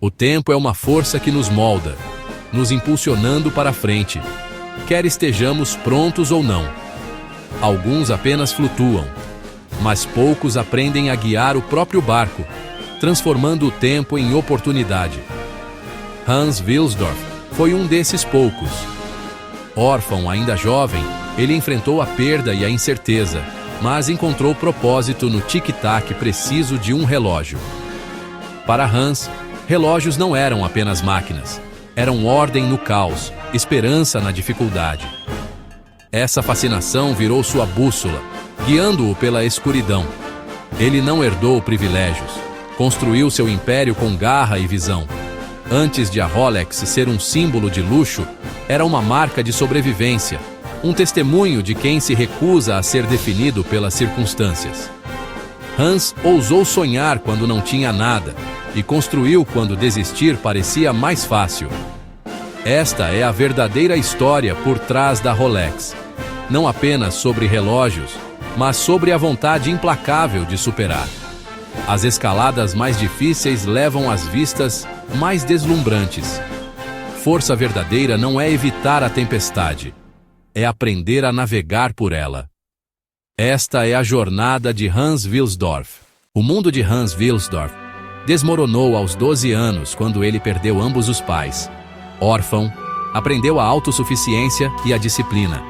O tempo é uma força que nos molda, nos impulsionando para a frente, quer estejamos prontos ou não. Alguns apenas flutuam, mas poucos aprendem a guiar o próprio barco, transformando o tempo em oportunidade. Hans Wilsdorf foi um desses poucos. Órfão ainda jovem, ele enfrentou a perda e a incerteza, mas encontrou propósito no tic-tac preciso de um relógio. Para Hans, relógios não eram apenas máquinas, eram ordem no caos, esperança na dificuldade. Essa fascinação virou sua bússola, guiando-o pela escuridão. Ele não herdou privilégios, construiu seu império com garra e visão. Antes de a Rolex ser um símbolo de luxo, era uma marca de sobrevivência, um testemunho de quem se recusa a ser definido pelas circunstâncias. Hans ousou sonhar quando não tinha nada e construiu quando desistir parecia mais fácil. Esta é a verdadeira história por trás da Rolex. Não apenas sobre relógios, mas sobre a vontade implacável de superar. As escaladas mais difíceis levam às vistas mais deslumbrantes. Força verdadeira não é evitar a tempestade, é aprender a navegar por ela. Esta é a jornada de Hans Wilsdorf. O mundo de Hans Wilsdorf desmoronou aos 12 anos quando ele perdeu ambos os pais. Órfão, aprendeu a autossuficiência e a disciplina,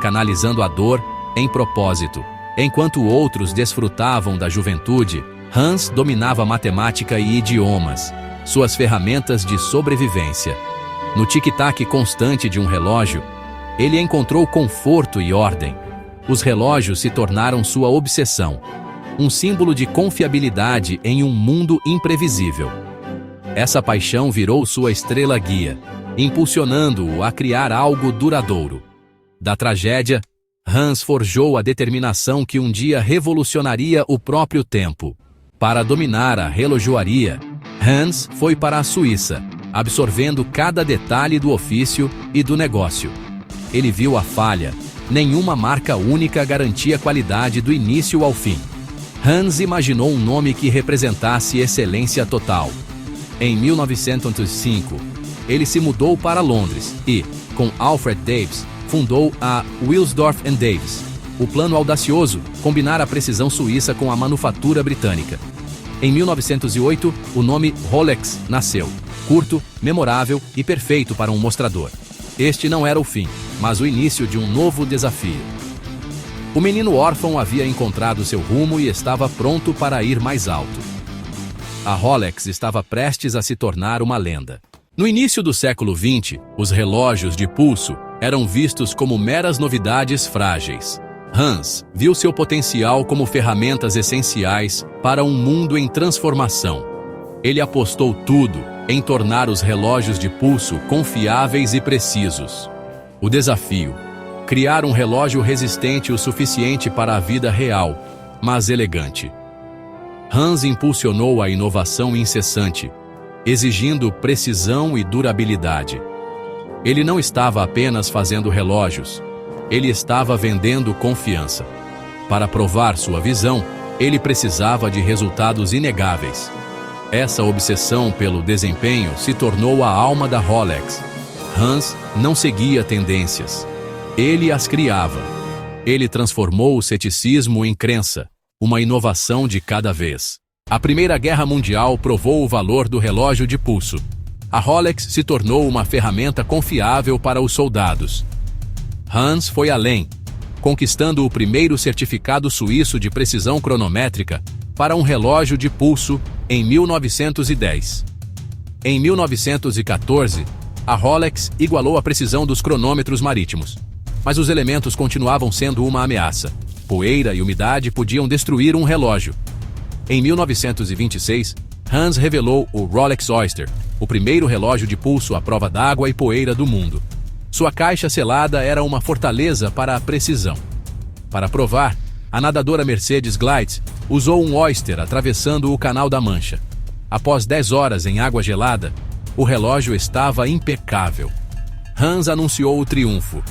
canalizando a dor em propósito. Enquanto outros desfrutavam da juventude, Hans dominava matemática e idiomas, suas ferramentas de sobrevivência. No tic-tac constante de um relógio, ele encontrou conforto e ordem. Os relógios se tornaram sua obsessão, um símbolo de confiabilidade em um mundo imprevisível. Essa paixão virou sua estrela guia, impulsionando-o a criar algo duradouro. Da tragédia, Hans forjou a determinação que um dia revolucionaria o próprio tempo. Para dominar a relojoaria, Hans foi para a Suíça, absorvendo cada detalhe do ofício e do negócio. Ele viu a falha. Nenhuma marca única garantia qualidade do início ao fim. Hans imaginou um nome que representasse excelência total. Em 1905, ele se mudou para Londres e, com Alfred Davis, fundou a Wilsdorf & Davis. O plano audacioso, combinar a precisão suíça com a manufatura britânica. Em 1908, o nome Rolex nasceu, curto, memorável e perfeito para um mostrador. Este não era o fim, mas o início de um novo desafio. O menino órfão havia encontrado seu rumo e estava pronto para ir mais alto. A Rolex estava prestes a se tornar uma lenda. No início do século XX, os relógios de pulso eram vistos como meras novidades frágeis. Hans viu seu potencial como ferramentas essenciais para um mundo em transformação. Ele apostou tudo em tornar os relógios de pulso confiáveis e precisos. O desafio: criar um relógio resistente o suficiente para a vida real, mas elegante. Hans impulsionou a inovação incessante, exigindo precisão e durabilidade. Ele não estava apenas fazendo relógios, ele estava vendendo confiança. Para provar sua visão, ele precisava de resultados inegáveis. Essa obsessão pelo desempenho se tornou a alma da Rolex. Hans não seguia tendências. Ele as criava. Ele transformou o ceticismo em crença, uma inovação de cada vez. A Primeira Guerra Mundial provou o valor do relógio de pulso. A Rolex se tornou uma ferramenta confiável para os soldados. Hans foi além, conquistando o primeiro certificado suíço de precisão cronométrica para um relógio de pulso em 1910. Em 1914, a Rolex igualou a precisão dos cronômetros marítimos. Mas os elementos continuavam sendo uma ameaça. Poeira e umidade podiam destruir um relógio. Em 1926, Hans revelou o Rolex Oyster, o primeiro relógio de pulso à prova d'água e poeira do mundo. Sua caixa selada era uma fortaleza para a precisão. Para provar, a nadadora Mercedes Gleitz usou um Oyster atravessando o Canal da Mancha. Após 10 horas em água gelada, o relógio estava impecável. Hans anunciou o triunfo.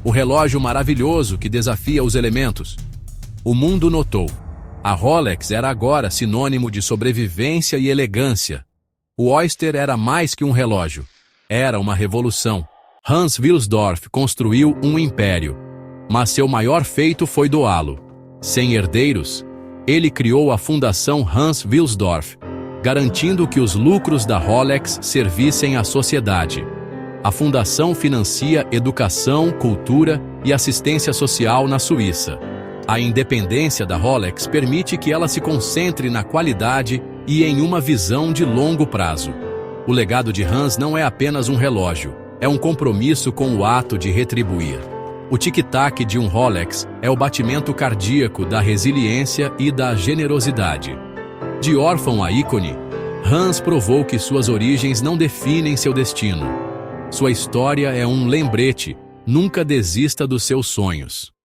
O relógio maravilhoso que desafia os elementos. O mundo notou. A Rolex era agora sinônimo de sobrevivência e elegância. O Oyster era mais que um relógio. Era uma revolução. Hans Wilsdorf construiu um império, mas seu maior feito foi doá-lo. Sem herdeiros, ele criou a Fundação Hans Wilsdorf, garantindo que os lucros da Rolex servissem à sociedade. A fundação financia educação, cultura e assistência social na Suíça. A independência da Rolex permite que ela se concentre na qualidade e em uma visão de longo prazo. O legado de Hans não é apenas um relógio, é um compromisso com o ato de retribuir. O tic-tac de um Rolex é o batimento cardíaco da resiliência e da generosidade. De órfão a ícone, Hans provou que suas origens não definem seu destino. Sua história é um lembrete: nunca desista dos seus sonhos.